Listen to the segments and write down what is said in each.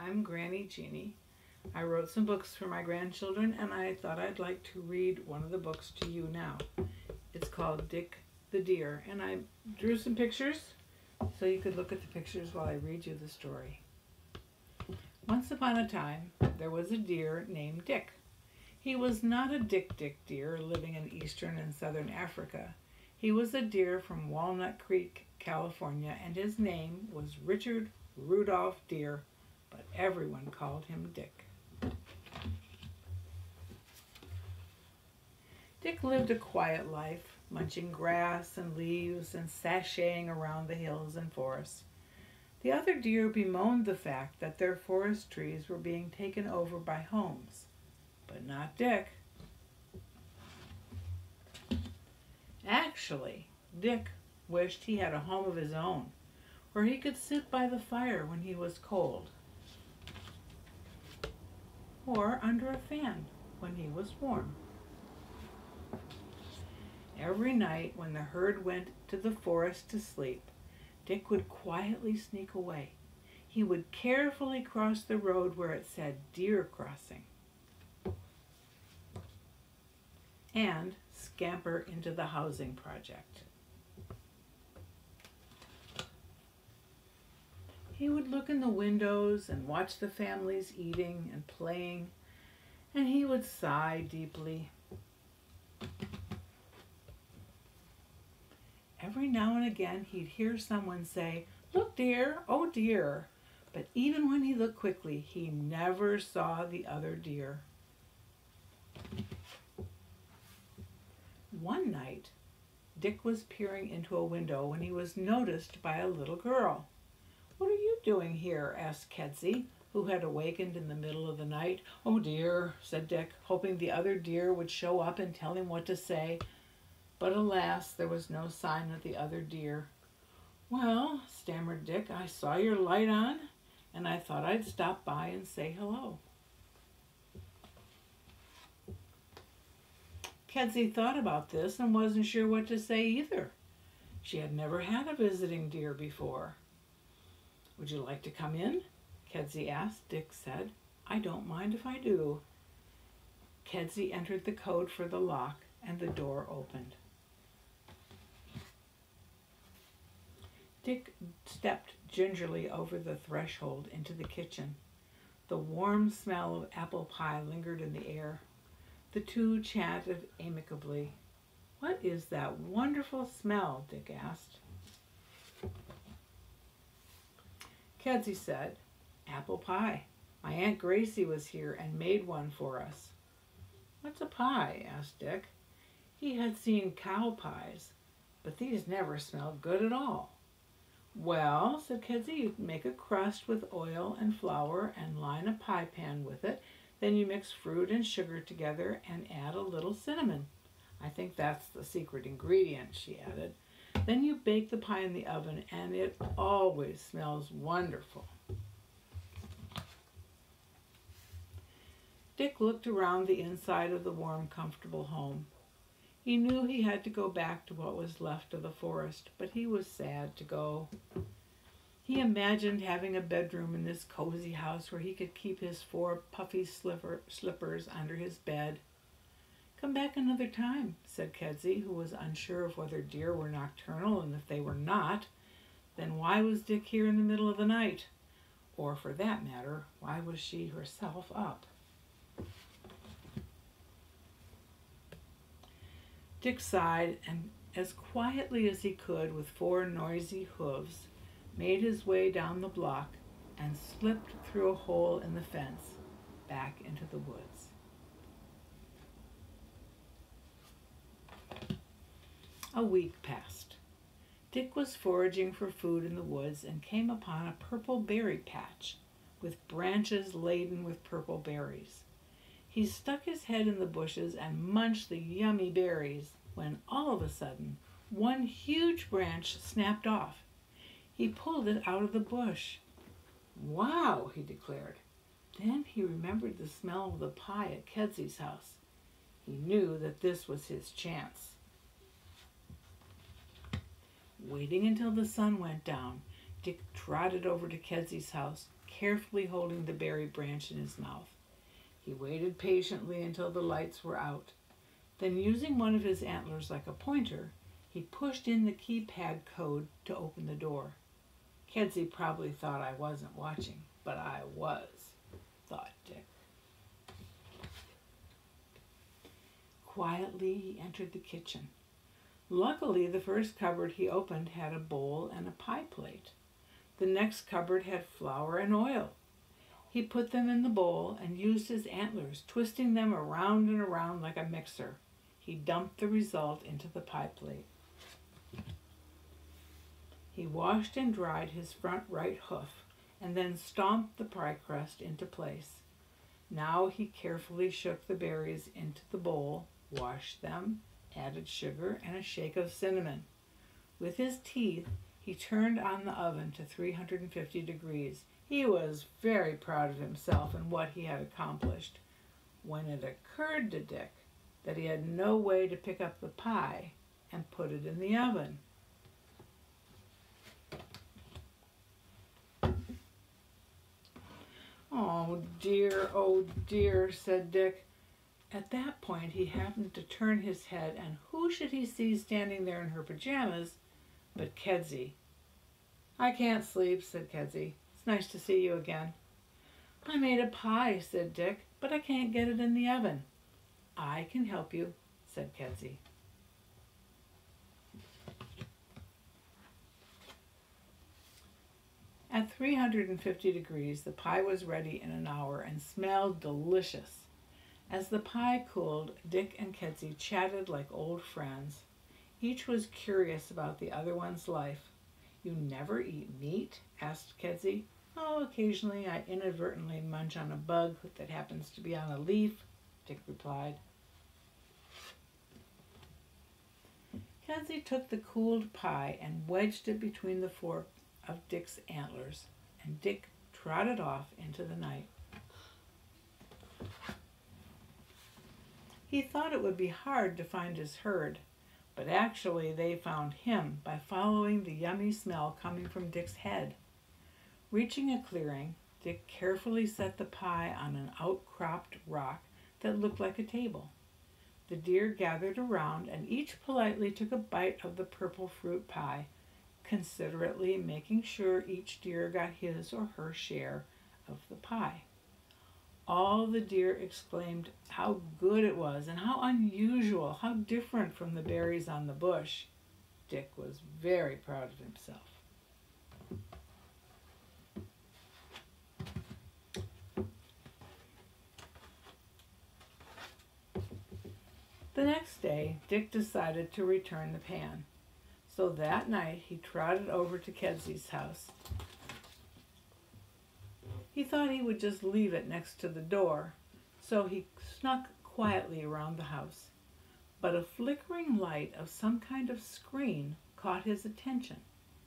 I'm Granny Jeannie. I wrote some books for my grandchildren and I thought I'd like to read one of the books to you now. It's called Dick the Deer, and I drew some pictures so you could look at the pictures while I read you the story. Once upon a time, there was a deer named Dick. He was not a Dick deer living in eastern and southern Africa. He was a deer from Walnut Creek, California, and his name was Richard Rudolph Deer, but everyone called him Dick. Dick lived a quiet life, munching grass and leaves and sashaying around the hills and forests. The other deer bemoaned the fact that their forest trees were being taken over by homes, but not Dick. Actually, Dick wished he had a home of his own, where he could sit by the fire when he was cold, or under a fan when he was warm. Every night when the herd went to the forest to sleep, Dick would quietly sneak away. He would carefully cross the road where it said Deer Crossing and scamper into the housing project. He would look in the windows and watch the families eating and playing, and he would sigh deeply. Every now and again he'd hear someone say, "Look, dear, oh dear." But even when he looked quickly, he never saw the other deer. One night, Dick was peering into a window when he was noticed by a little girl. "What are you doing here?" asked Kedzie, who had awakened in the middle of the night. "Oh dear," said Dick, hoping the other deer would show up and tell him what to say. But alas, there was no sign of the other deer. "Well," stammered Dick, "I saw your light on, and I thought I'd stop by and say hello." Kedzie thought about this and wasn't sure what to say either. She had never had a visiting deer before. "Would you like to come in?" Kedzie asked. Dick said, "I don't mind if I do." Kedzie entered the code for the lock, and the door opened. Dick stepped gingerly over the threshold into the kitchen. The warm smell of apple pie lingered in the air. The two chatted amicably. "What is that wonderful smell?" Dick asked. Kedzie said, "Apple pie. My Aunt Gracie was here and made one for us." "What's a pie?" asked Dick. He had seen cow pies, but these never smelled good at all. "Well," said Kedzie, "you make a crust with oil and flour and line a pie pan with it. Then you mix fruit and sugar together and add a little cinnamon. I think that's the secret ingredient," she added. "Then you bake the pie in the oven and it always smells wonderful." Dick looked around the inside of the warm, comfortable home. He knew he had to go back to what was left of the forest, but he was sad to go. He imagined having a bedroom in this cozy house where he could keep his 4 puffy slippers under his bed. "Come back another time," said Kedzie, who was unsure of whether deer were nocturnal, and if they were not, then why was Dick here in the middle of the night? Or, for that matter, why was she herself up? Dick sighed and, as quietly as he could with 4 noisy hooves, made his way down the block and slipped through a hole in the fence back into the woods. A week passed. Dick was foraging for food in the woods and came upon a purple berry patch with branches laden with purple berries. He stuck his head in the bushes and munched the yummy berries when all of a sudden one huge branch snapped off. He pulled it out of the bush. "Wow," he declared. Then he remembered the smell of the pie at Kedzie's house. He knew that this was his chance. Waiting until the sun went down, Dick trotted over to Kedzie's house, carefully holding the berry branch in his mouth. He waited patiently until the lights were out. Then, using one of his antlers like a pointer, he pushed in the keypad code to open the door. Kedzie probably thought I wasn't watching, but I was, thought Dick. Quietly, he entered the kitchen. Luckily, the first cupboard he opened had a bowl and a pie plate. The next cupboard had flour and oil. He put them in the bowl and used his antlers, twisting them around and around like a mixer. He dumped the result into the pie plate. He washed and dried his front right hoof and then stomped the pie crust into place. Now he carefully shook the berries into the bowl, washed them, added sugar and a shake of cinnamon. With his teeth, he turned on the oven to 350 degrees. He was very proud of himself and what he had accomplished, when it occurred to Dick that he had no way to pick up the pie and put it in the oven. Oh dear, said Dick. At that point, he happened to turn his head, and who should he see standing there in her pajamas but Kedzie. I can't sleep, said Kedzie. It's nice to see you again. I made a pie, said Dick, but I can't get it in the oven. I can help you, said Kedzie. At 350 degrees, the pie was ready in an hour and smelled delicious. As the pie cooled, Dick and Kedzie chatted like old friends. Each was curious about the other one's life. You never eat meat? Asked Kedzie. Oh, occasionally I inadvertently munch on a bug that happens to be on a leaf, Dick replied. Kedzie took the cooled pie and wedged it between the fork of Dick's antlers, and Dick trotted off into the night. He thought it would be hard to find his herd, but actually they found him by following the yummy smell coming from Dick's head. Reaching a clearing, Dick carefully set the pie on an outcropped rock that looked like a table. The deer gathered around, and each politely took a bite of the purple fruit pie, considerately making sure each deer got his or her share of the pie. All the deer exclaimed how good it was and how unusual, how different from the berries on the bush. Dick was very proud of himself. The next day, Dick decided to return the pan. So that night, he trotted over to Kedzie's house. He thought he would just leave it next to the door, so he snuck quietly around the house. But a flickering light of some kind of screen caught his attention,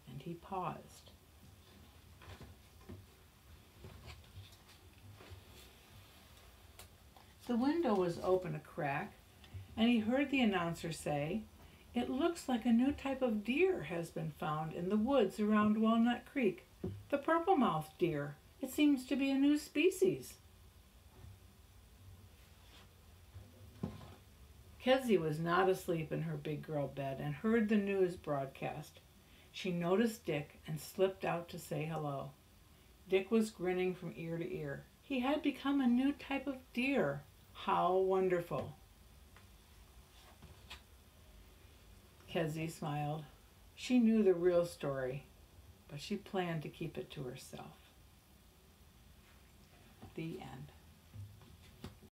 and he paused. The window was open a crack, and he heard the announcer say, "It looks like a new type of deer has been found in the woods around Walnut Creek. The purple-mouthed deer. It seems to be a new species." Kedzie was not asleep in her big girl bed and heard the news broadcast. She noticed Dick and slipped out to say hello. Dick was grinning from ear to ear. He had become a new type of deer. How wonderful. Kedzie smiled. She knew the real story, but she planned to keep it to herself. The end.